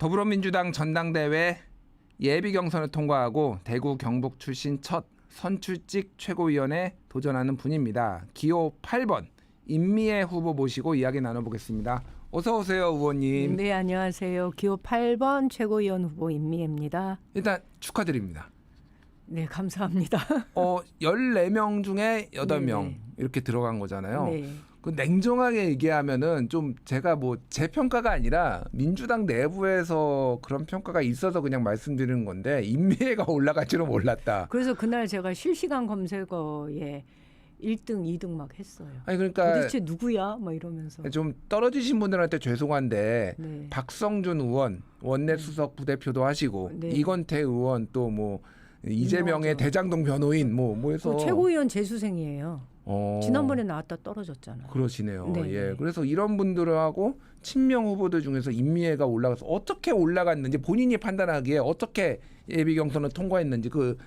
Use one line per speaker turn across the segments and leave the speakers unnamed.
더불어민주당 전당대회 예비 경선을 통과하고 대구 경북 출신 첫 선출직 최고위원에 도전하는 분입니다. 기호 8번 임미애 후보 모시고 이야기 나눠보겠습니다. 어서 오세요, 의원님.
네, 안녕하세요. 기호 8번 최고위원 후보 임미애입니다.
일단 축하드립니다.
네, 감사합니다.
14명 중에 8명
네네.
이렇게 들어간 거잖아요.
네.
그 냉정하게 얘기하면은 좀 제가 뭐 제 평가가 아니라 민주당 내부에서 그런 평가가 있어서 그냥 말씀드리는 건데 임미애가 올라갈 줄은 몰랐다.
그래서 그날 제가 실시간 검색어에 1등, 2등 막 했어요.
아니 그러니까
도대체 누구야? 막 이러면서.
좀 떨어지신 분들한테 죄송한데
네.
박성준 의원 원내 수석 부대표도 하시고
네.
이건태 의원 또 뭐 이재명의
유명하죠.
대장동 변호인 뭐 해서
최고위원 재수생이에요. 지난번에 나왔다 떨어졌잖아요.
그러시네요.
네.
예. 그래서 이런 분들하고 친명 후보들 중에서 임미애가 올라가서 어떻게 올라갔는지 본인이 판단하기에 어떻게 예비 경선을 통과했는지 그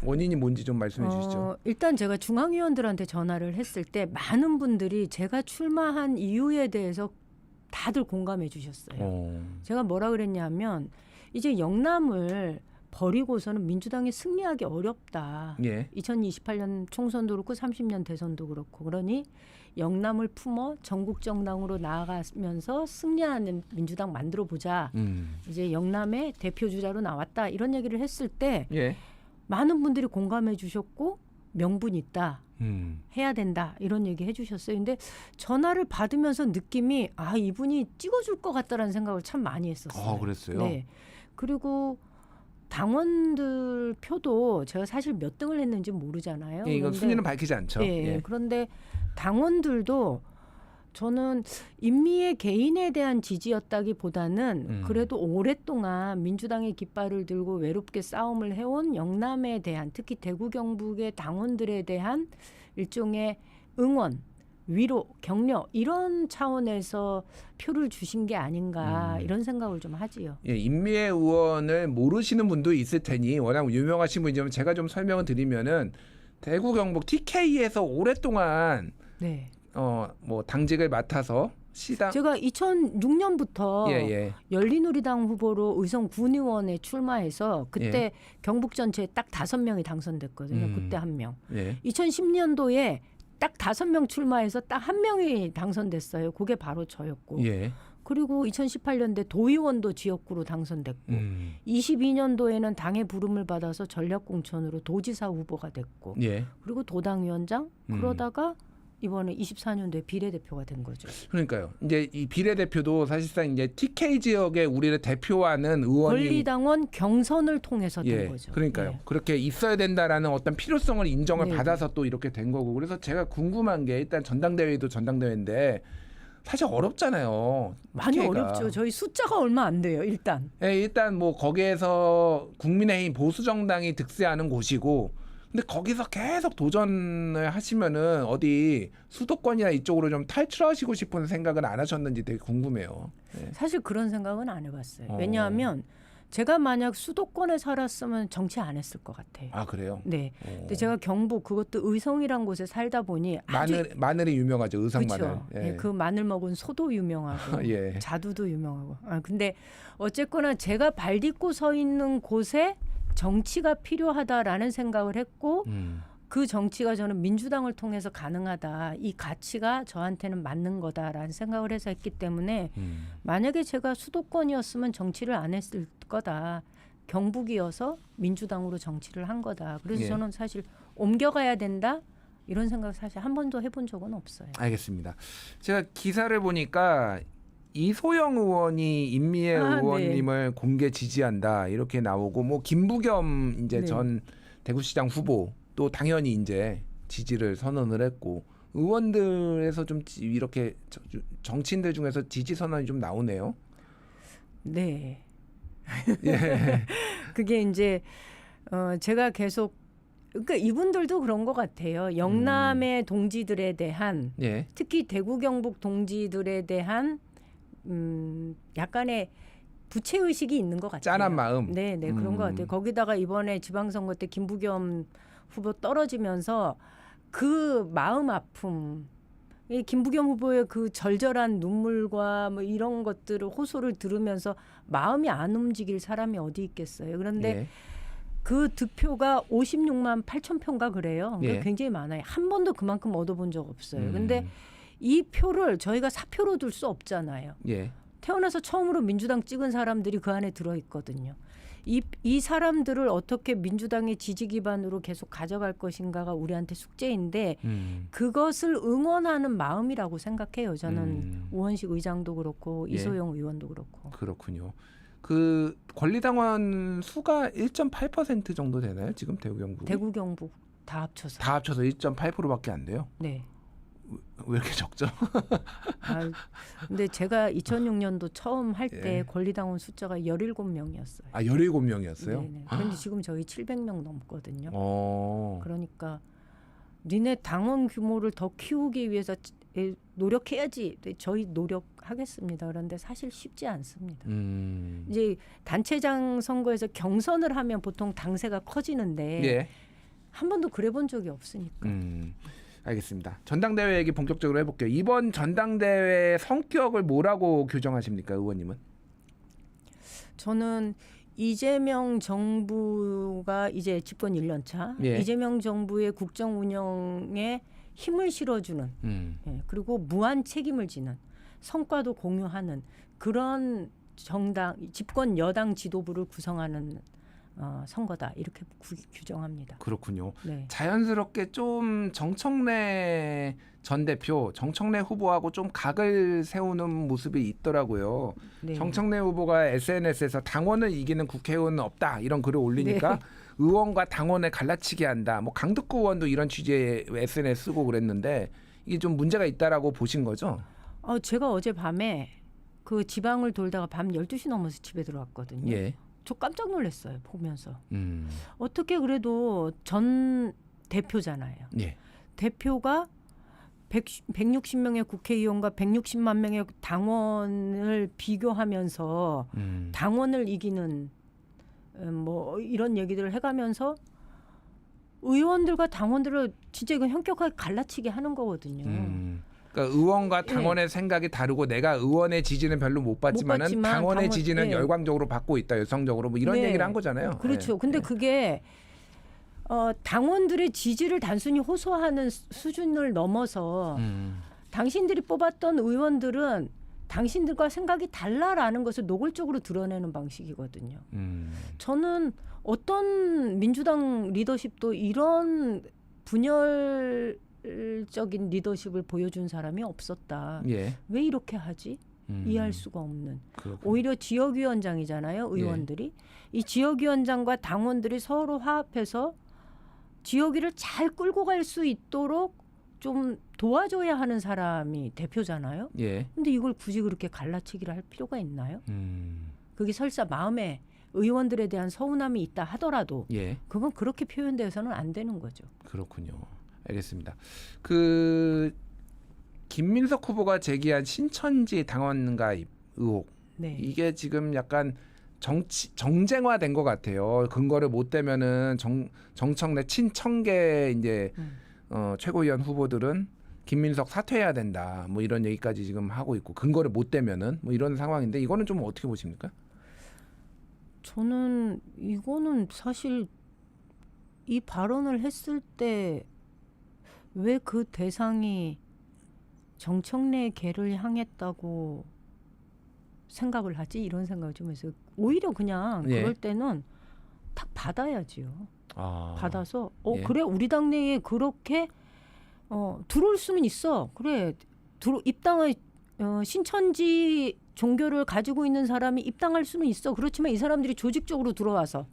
원인이 뭔지 좀 말씀해 주시죠.
일단 제가 중앙위원들한테 전화를 했을 때 많은 분들이 제가 출마한 이유에 대해서 다들 공감해 주셨어요. 제가 뭐라 그랬냐면 이제 영남을 버리고서는 민주당이 승리하기 어렵다.
예.
2028년 총선도 그렇고 30년 대선도 그렇고 그러니 영남을 품어 전국 정당으로 나아가면서 승리하는 민주당 만들어 보자. 이제 영남의 대표 주자로 나왔다. 이런 얘기를 했을 때
예.
많은 분들이 공감해 주셨고 명분 있다. 해야 된다. 이런 얘기 해 주셨어요. 근데 전화를 받으면서 느낌이 이분이 찍어줄 것 같다라는 생각을 참 많이 했었어요.
그랬어요?
네. 그리고 당원들 표도 제가 사실 몇 등을 했는지 모르잖아요.
예, 이거
그런데
순위는 밝히지 않죠.
예,
예.
그런데 당원들도 저는 임미애 개인에 대한 지지였다기보다는 그래도 오랫동안 민주당의 깃발을 들고 외롭게 싸움을 해온 영남에 대한 특히 대구 경북의 당원들에 대한 일종의 응원, 위로, 격려 이런 차원에서 표를 주신 게 아닌가 이런 생각을 좀 하지요.
예, 임미애 의원을 모르시는 분도 있을 테니 워낙 유명하신 분이지만 제가 좀 설명을 드리면은 대구 경북 TK에서 오랫동안
네.
뭐 당직을 맡아서 시당
제가 2006년부터
예.
열린우리당 후보로 의성 군의원에 출마해서 그때
예.
경북 전체에 딱 5명이 당선됐거든요. 그때 1명.
예.
2010년도에 딱 5명 출마해서 딱 1명이 당선됐어요. 그게 바로 저였고.
예.
그리고 2018년도에 도의원도 지역구로 당선됐고 22년도에는 당의 부름을 받아서 전략공천으로 도지사 후보가 됐고
예.
그리고 도당위원장 그러다가 이번에 24년도에 비례대표가 된 거죠.
그러니까요. 이제 이 비례대표도 사실상 이제 TK 지역에 우리를 대표하는 의원이
권리당원 경선을 통해서 된 거죠.
그러니까요.
네.
그렇게 있어야 된다라는 어떤 필요성을 인정을
네.
받아서 또 이렇게 된 거고. 그래서 제가 궁금한 게 일단 전당대회도 전당대회인데 사실 어렵잖아요.
많이
TK가.
어렵죠. 저희 숫자가 얼마 안 돼요. 일단.
예, 일단 뭐 거기에서 국민의힘 보수정당이 득세하는 곳이고 근데 거기서 계속 도전을 하시면은 어디 수도권이나 이쪽으로 좀 탈출하시고 싶은 생각은 안 하셨는지 되게 궁금해요. 예.
사실 그런 생각은 안 해봤어요. 왜냐하면 제가 만약 수도권에 살았으면 정치 안 했을 것 같아요.
아 그래요?
네. 근데 제가 경북 그것도 의성이란 곳에 살다 보니 아주
마늘이 유명하죠. 의성 마늘.
그렇죠. 예, 그 마늘 먹은 소도 유명하고
예.
자두도 유명하고. 근데 어쨌거나 제가 발 딛고 서 있는 곳에 정치가 필요하다라는 생각을 했고 그 정치가 저는 민주당을 통해서 가능하다. 이 가치가 저한테는 맞는 거다라는 생각을 해서 했기 때문에 만약에 제가 수도권이었으면 정치를 안 했을 거다. 경북이어서 민주당으로 정치를 한 거다. 그래서
예.
저는 사실 옮겨가야 된다. 이런 생각 사실 한 번도 해본 적은 없어요.
알겠습니다. 제가 기사를 보니까 이소영 의원이 임미애 의원님을 공개 지지한다 이렇게 나오고 뭐 김부겸 이제
네.
전 대구시장 후보 또 당연히 이제 지지를 선언을 했고 의원들에서 좀 이렇게 정치인들 중에서 지지 선언이 좀 나오네요.
네.
예.
그게 이제 제가 계속 그러니까 이분들도 그런 것 같아요. 영남의 동지들에 대한
예.
특히 대구 경북 동지들에 대한 약간의 부채 의식이 있는 것 같아요.
짠한 마음.
네, 그런 것 같아요. 거기다가 이번에 지방선거 때 김부겸 후보 떨어지면서 그 마음 아픔 이 김부겸 후보의 그 절절한 눈물과 뭐 이런 것들을 호소를 들으면서 마음이 안 움직일 사람이 어디 있겠어요. 그런데
예.
그 득표가 56만 8천 표인가 그래요. 그러니까
예.
굉장히 많아요. 한 번도 그만큼 얻어본 적 없어요. 근데 이 표를 저희가 사표로 둘 수 없잖아요.
예.
태어나서 처음으로 민주당 찍은 사람들이 그 안에 들어있거든요. 이 사람들을 어떻게 민주당의 지지 기반으로 계속 가져갈 것인가가 우리한테 숙제인데 그것을 응원하는 마음이라고 생각해요. 저는 우원식 의장도 그렇고
예.
이소영 의원도 그렇고.
그렇군요. 그 권리당원 수가 1.8% 정도 되나요? 지금 대구 경북?
대구 경북 다 합쳐서.
다 합쳐서 1.8%밖에 안 돼요.
네.
왜 이렇게 적죠?
근데 제가 2006년도 처음 할 때
예.
권리당원 숫자가 17명이었어요.
아, 17명이었어요?
네네. 그런데 지금 저희 700명 넘거든요.
어.
그러니까 니네 당원 규모를 더 키우기 위해서 노력해야지. 저희 노력하겠습니다. 그런데 사실 쉽지 않습니다. 이제 단체장 선거에서 경선을 하면 보통 당세가 커지는데
예.
한 번도 그래본 적이 없으니까.
알겠습니다. 전당대회 얘기 본격적으로 해볼게요. 이번 전당대회 성격을 뭐라고 규정하십니까, 의원님은?
저는 이재명 정부가 이제 집권 1년 차.
예.
이재명 정부의 국정 운영에 힘을 실어주는 예, 그리고 무한 책임을 지는 성과도 공유하는 그런 정당 집권 여당 지도부를 구성하는 선거다 이렇게 규정합니다.
그렇군요.
네.
자연스럽게 좀 정청래 전 대표, 정청래 후보하고 좀 각을 세우는 모습이 있더라고요.
네.
정청래 후보가 SNS에서 당원을 이기는 국회의원은 없다 이런 글을 올리니까
네.
의원과 당원을 갈라치게 한다. 뭐 강득구 의원도 이런 취지의 SNS 쓰고 그랬는데 이게 좀 문제가 있다라고 보신 거죠?
제가 어제 밤에 그 지방을 돌다가 밤 12시 넘어서 집에 들어왔거든요.
예.
저 깜짝 놀랐어요. 보면서.
음.
어떻게 그래도 전 대표잖아요.
예.
대표가 160명의 국회의원과 160만 명의 당원을 비교하면서 당원을 이기는 뭐 이런 얘기들을 해가면서 의원들과 당원들을 진짜 이건 현격하게 갈라치게 하는 거거든요.
그러니까 의원과 당원의 생각이 다르고 내가 의원의 지지는 별로 못 받지만은 당원의 지지는
네.
열광적으로 받고 있다, 열성적으로 뭐 이런
네.
얘기를 한 거잖아요.
그렇죠.
네.
근데
네.
그게 당원들의 지지를 단순히 호소하는 수준을 넘어서 당신들이 뽑았던 의원들은 당신들과 생각이 달라라는 것을 노골적으로 드러내는 방식이거든요. 저는 어떤 민주당 리더십도 이런 분열적인 리더십을 보여준 사람이 없었다.
예.
왜 이렇게 하지? 이해할 수가 없는.
그렇군요.
오히려 지역위원장이잖아요. 의원들이. 이 지역위원장과 당원들이 서로 화합해서 지역위를 잘 끌고 갈 수 있도록 좀 도와줘야 하는 사람이 대표잖아요.
예.
근데 이걸 굳이 그렇게 갈라치기를 할 필요가 있나요? 그게 설사 마음에 의원들에 대한 서운함이 있다 하더라도
예.
그건 그렇게 표현돼서는 안 되는 거죠.
그렇군요. 알겠습니다. 그 김민석 후보가 제기한 신천지 당원 가입 의혹.
네.
이게 지금 약간 정쟁화된 것 같아요. 근거를 못 대면은 정청래 친청계 이제 최고위원 후보들은 김민석 사퇴해야 된다. 뭐 이런 얘기까지 지금 하고 있고 근거를 못 대면은 뭐 이런 상황인데 이거는 좀 어떻게 보십니까?
저는 이거는 사실 이 발언을 했을 때 왜 그 대상이 정청래 계를 향했다고 생각을 하지? 이런 생각을 좀 했어요. 오히려 그냥
예.
그럴 때는 딱 받아야지요. 받아서
예.
그래 우리 당내에 그렇게 들어올 수는 있어. 그래 입당을 신천지 종교를 가지고 있는 사람이 입당할 수는 있어. 그렇지만 이 사람들이 조직적으로 들어와서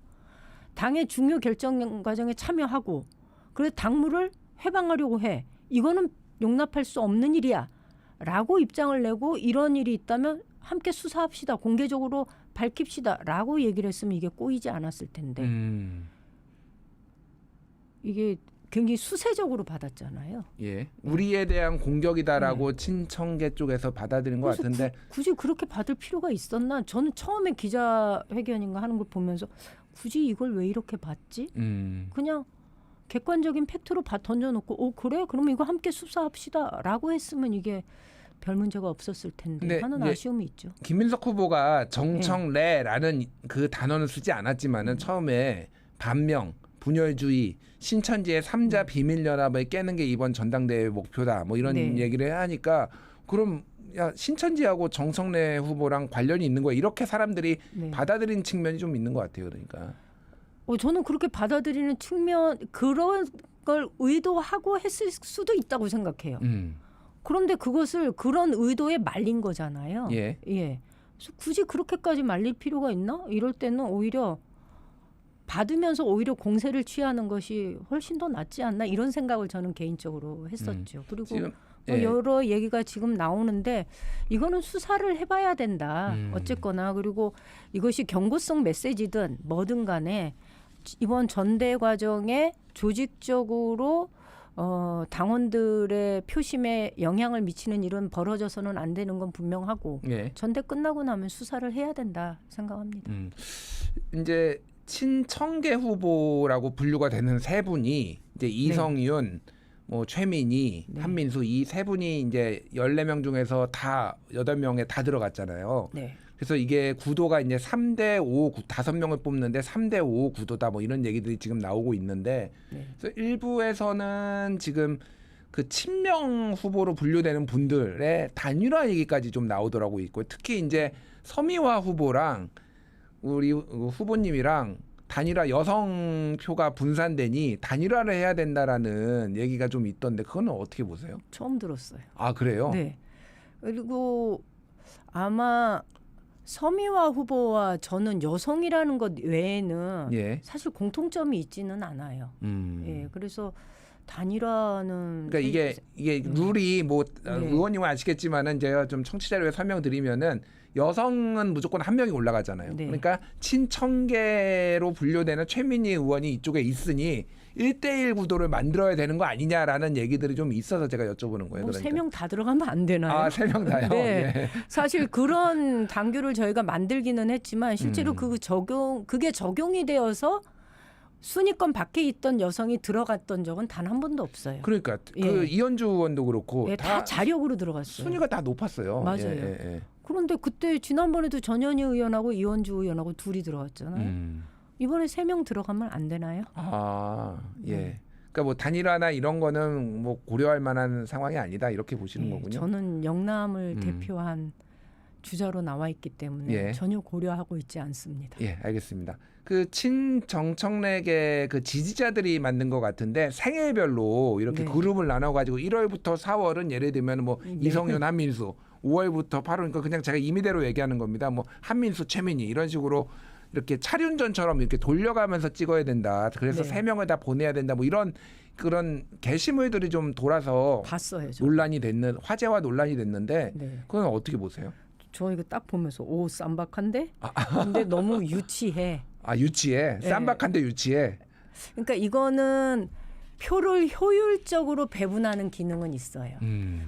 당의 중요 결정 과정에 참여하고 그래 당무를 해방하려고 해. 이거는 용납할 수 없는 일이야. 라고 입장을 내고 이런 일이 있다면 함께 수사합시다. 공개적으로 밝힙시다. 라고 얘기를 했으면 이게 꼬이지 않았을 텐데 이게 굉장히 수세적으로 받았잖아요.
예. 우리에 대한 공격이다라고 친청계 쪽에서 받아들인 것 같은데
굳이 그렇게 받을 필요가 있었나? 저는 처음에 기자회견인가 하는 걸 보면서 굳이 이걸 왜 이렇게 받지? 그냥 객관적인 팩트로 던져놓고 그래? 그럼 이거 함께 수사합시다라고 했으면 이게 별 문제가 없었을 텐데 하는 아쉬움이 있죠.
김민석 후보가 정청래라는 그 단어는 쓰지 않았지만은 처음에 반명, 분열주의, 신천지의 3자 비밀연합을 깨는 게 이번 전당대회 목표다. 뭐 이런 얘기를 하니까 그럼 야 신천지하고 정청래 후보랑 관련이 있는 거야. 이렇게 사람들이 받아들인 측면이 좀 있는 것 같아요. 그러니까.
저는 그렇게 받아들이는 측면 그런 걸 의도하고 했을 수도 있다고 생각해요. 그런데 그것을 그런 의도에 말린 거잖아요.
예.
그래서 굳이 그렇게까지 말릴 필요가 있나? 이럴 때는 오히려 받으면서 오히려 공세를 취하는 것이 훨씬 더 낫지 않나 이런 생각을 저는 개인적으로 했었죠. 그리고
지금,
여러 얘기가 지금 나오는데 이거는 수사를 해봐야 된다. 어쨌거나 그리고 이것이 경고성 메시지든 뭐든 간에 이번 전대 과정에 조직적으로 당원들의 표심에 영향을 미치는 일은 벌어져서는 안 되는 건 분명하고 전대 끝나고 나면 수사를 해야 된다 생각합니다.
이제 친청계 후보라고 분류가 되는 세 분이 이제 이성윤, 뭐 최민희, 한민수 이 세 분이 이제 14명 중에서 다 8명에 다 들어갔잖아요. 그래서 이게 구도가 이제 3대5 5명을 뽑는데 3대5 구도다 뭐 이런 얘기들이 지금 나오고 있는데 그래서 일부에서는 지금 그 친명 후보로 분류되는 분들의 단일화 얘기까지 좀 나오더라고 있고 특히 이제 서미화 후보랑 우리 후보님이랑 단일화 여성 표가 분산되니 단일화를 해야 된다라는 얘기가 좀 있던데 그거는 어떻게 보세요?
처음 들었어요.
아 그래요?
네. 그리고 아마 서미화 후보와 저는 여성이라는 것 외에는 사실 공통점이 있지는 않아요. 그래서 단일화는
그러니까 이게 룰이 뭐 의원님은 아시겠지만은 제가 좀 청취자료에 설명드리면은 여성은 무조건 한 명이 올라가잖아요. 그러니까 친청계로 분류되는 최민희 의원이 이쪽에 있으니 1대1 구도를 만들어야 되는 거 아니냐라는 얘기들이 좀 있어서 제가 여쭤보는 거예요. 그러니까.
3명 다 들어가면 안 되나요?
아, 3명 다요?
네. 사실 그런 당규를 저희가 만들기는 했지만 실제로 그게 적용이 되어서 순위권 밖에 있던 여성이 들어갔던 적은 단 한 번도 없어요.
그러니까 그 이현주 의원도 그렇고
다 자력으로 들어갔어요.
순위가 다 높았어요.
맞아요. 그런데 그때 지난번에도 전현희 의원하고 이현주 의원하고 둘이 들어갔잖아요. 이번에 3명 들어가면 안 되나요?
아, 예. 그러니까 뭐 단일화나 이런 거는 뭐 고려할 만한 상황이 아니다 이렇게 보시는 거군요.
저는 영남을 대표한 주자로 나와 있기 때문에 전혀 고려하고 있지 않습니다.
예, 알겠습니다. 그 친정청래계 그 지지자들이 만든 것 같은데 생일별로 이렇게 그룹을 나눠가지고 1월부터 4월은 예를 들면 뭐 이성윤, 한민수, 5월부터 8월 그러니까 그냥 제가 임의대로 얘기하는 겁니다. 뭐 한민수, 최민희 이런 식으로 이렇게 차륜전처럼 이렇게 돌려가면서 찍어야 된다. 그래서 3명을 다 보내야 된다. 뭐 이런 그런 게시물들이 좀 돌아서
봤어요.
논란이 됐는 화제와 논란이 됐는데 그건 어떻게 보세요?
저 이거 딱 보면서 쌈박한데? 근데 너무 유치해.
아 유치해? 쌈박한데 유치해?
그러니까 이거는 표를 효율적으로 배분하는 기능은 있어요.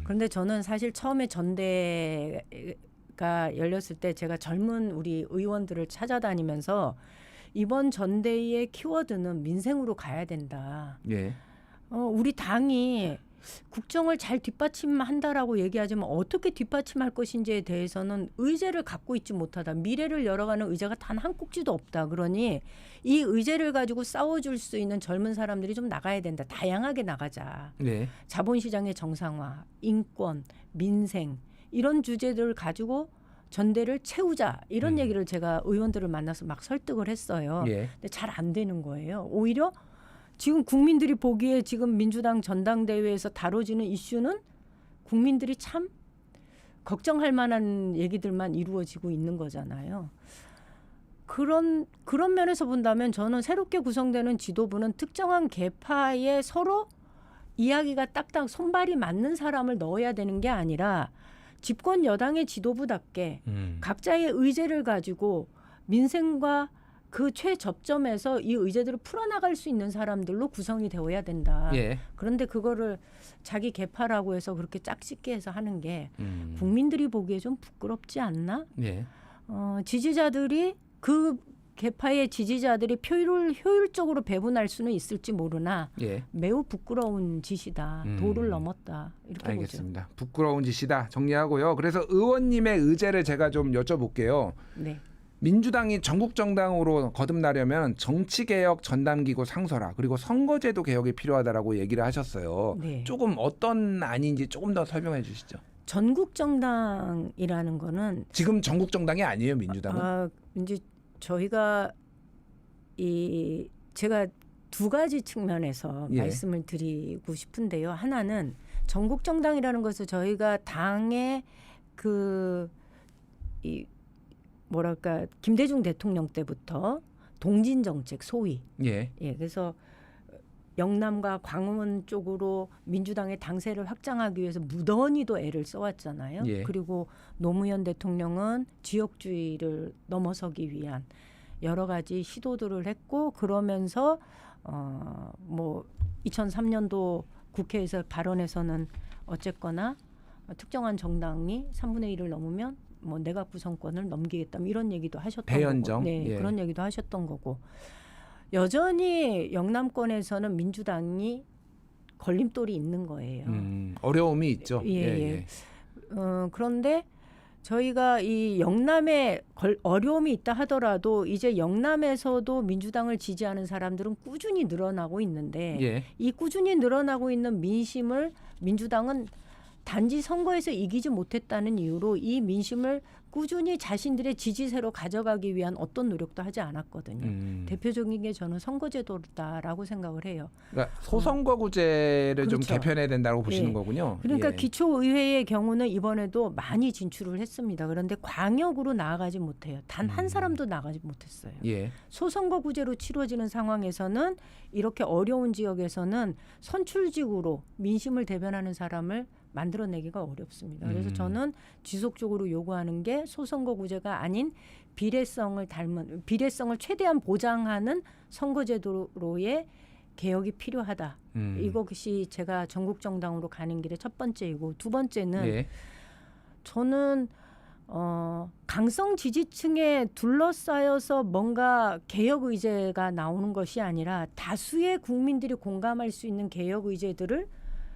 그런데 저는 사실 처음에 전대가 열렸을 때 제가 젊은 우리 의원들을 찾아다니면서 이번 전대의 키워드는 민생으로 가야 된다. 우리 당이 국정을 잘 뒷받침한다라고 얘기하지만 어떻게 뒷받침할 것인지에 대해서는 의제를 갖고 있지 못하다. 미래를 열어가는 의제가 단 한 꼭지도 없다. 그러니 이 의제를 가지고 싸워줄 수 있는 젊은 사람들이 좀 나가야 된다. 다양하게 나가자. 자본시장의 정상화, 인권, 민생 이런 주제들을 가지고 전대를 채우자. 이런 얘기를 제가 의원들을 만나서 막 설득을 했어요. 근데 잘 안 되는 거예요. 오히려 지금 국민들이 보기에 지금 민주당 전당대회에서 다뤄지는 이슈는 국민들이 참 걱정할 만한 얘기들만 이루어지고 있는 거잖아요. 그런 면에서 본다면 저는 새롭게 구성되는 지도부는 특정한 계파에 서로 이야기가 딱딱 손발이 맞는 사람을 넣어야 되는 게 아니라 집권 여당의 지도부답게 각자의 의제를 가지고 민생과 그 최접점에서 이 의제들을 풀어나갈 수 있는 사람들로 구성이 되어야 된다. 그런데 그거를 자기 계파라고 해서 그렇게 짝짓게 해서 하는 게 국민들이 보기에 좀 부끄럽지 않나? 지지자들이 그 개파의 지지자들이 표를 효율적으로 배분할 수는 있을지 모르나
예.
매우 부끄러운 짓이다. 도를 넘었다. 이렇게
알겠습니다. 부끄러운 짓이다. 정리하고요. 그래서 의원님의 의제를 제가 좀 여쭤볼게요.
보죠. 네.
민주당이 전국 정당으로 거듭나려면 정치개혁 전담기구 상설화 그리고 선거제도 개혁이 필요하다라고 얘기를 하셨어요.
네.
조금 어떤 안인지 조금 더 설명해 주시죠.
전국 정당이라는 거는
지금 전국 정당이 아니에요, 민주당은.
이제 저희가 제가 두 가지 측면에서
예.
말씀을 드리고 싶은데요. 하나는 전국 정당이라는 것을 저희가 당의 뭐랄까 김대중 대통령 때부터 동진 정책 소위
예.
그래서 영남과 광화문 쪽으로 민주당의 당세를 확장하기 위해서 무던히도 애를 써왔잖아요.
예.
그리고 노무현 대통령은 지역주의를 넘어서기 위한 여러 가지 시도들을 했고 그러면서 뭐 2003년도 국회에서 발언에서는 어쨌거나 특정한 정당이 3분의 1을 넘으면 뭐 내각 구성권을 넘기겠다 이런 얘기도 하셨던
대연정.
거고, 네,
예.
그런 얘기도 하셨던 거고 여전히 영남권에서는 민주당이 걸림돌이 있는 거예요.
어려움이 있죠.
예. 그런데 저희가 이 영남에 어려움이 있다 하더라도 이제 영남에서도 민주당을 지지하는 사람들은 꾸준히 늘어나고 있는데
예.
이 꾸준히 늘어나고 있는 민심을 민주당은 단지 선거에서 이기지 못했다는 이유로 이 민심을 꾸준히 자신들의 지지세로 가져가기 위한 어떤 노력도 하지 않았거든요. 대표적인 게 저는 선거제도다라고 생각을 해요.
그러니까 소선거구제를 좀
그렇죠.
개편해야 된다고 보시는
예.
거군요.
그러니까
예.
기초의회의 경우는 이번에도 많이 진출을 했습니다. 그런데 광역으로 나아가지 못해요. 단 한 사람도 나가지 못했어요.
예.
소선거구제로 치러지는 상황에서는 이렇게 어려운 지역에서는 선출직으로 민심을 대변하는 사람을 만들어내기가 어렵습니다. 그래서 저는 지속적으로 요구하는 게 소선거구제가 아닌 비례성을 최대한 보장하는 선거제도로의 개혁이 필요하다. 이것이 제가 전국 정당으로 가는 길의 첫 번째이고 두 번째는
예.
저는 강성 지지층에 둘러싸여서 뭔가 개혁 의제가 나오는 것이 아니라 다수의 국민들이 공감할 수 있는 개혁 의제들을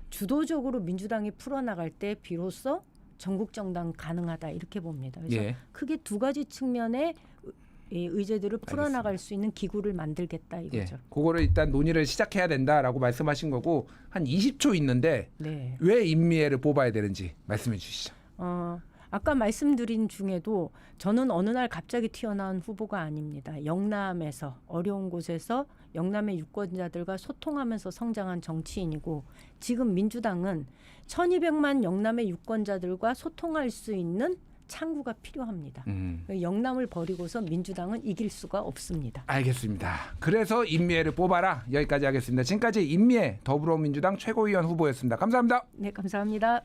주도적으로 민주당이 풀어나갈 때 비로소 전국 정당 가능하다 이렇게 봅니다. 그래서
예.
크게 두 가지 측면의 이 의제들을 풀어나갈 수 있는 기구를 만들겠다 이거죠.
예. 그거를 일단 논의를 시작해야 된다라고 말씀하신 거고 한 20초 있는데
네.
왜 임미애를 뽑아야 되는지 말씀해 주시죠.
아까 말씀드린 중에도 저는 어느 날 갑자기 튀어나온 후보가 아닙니다. 영남에서 어려운 곳에서 영남의 유권자들과 소통하면서 성장한 정치인이고 지금 민주당은 1200만 영남의 유권자들과 소통할 수 있는 창구가 필요합니다. 영남을 버리고서 민주당은 이길 수가 없습니다.
알겠습니다. 그래서 임미애를 뽑아라. 여기까지 하겠습니다. 지금까지 임미애 더불어민주당 최고위원 후보였습니다. 감사합니다.
네, 감사합니다.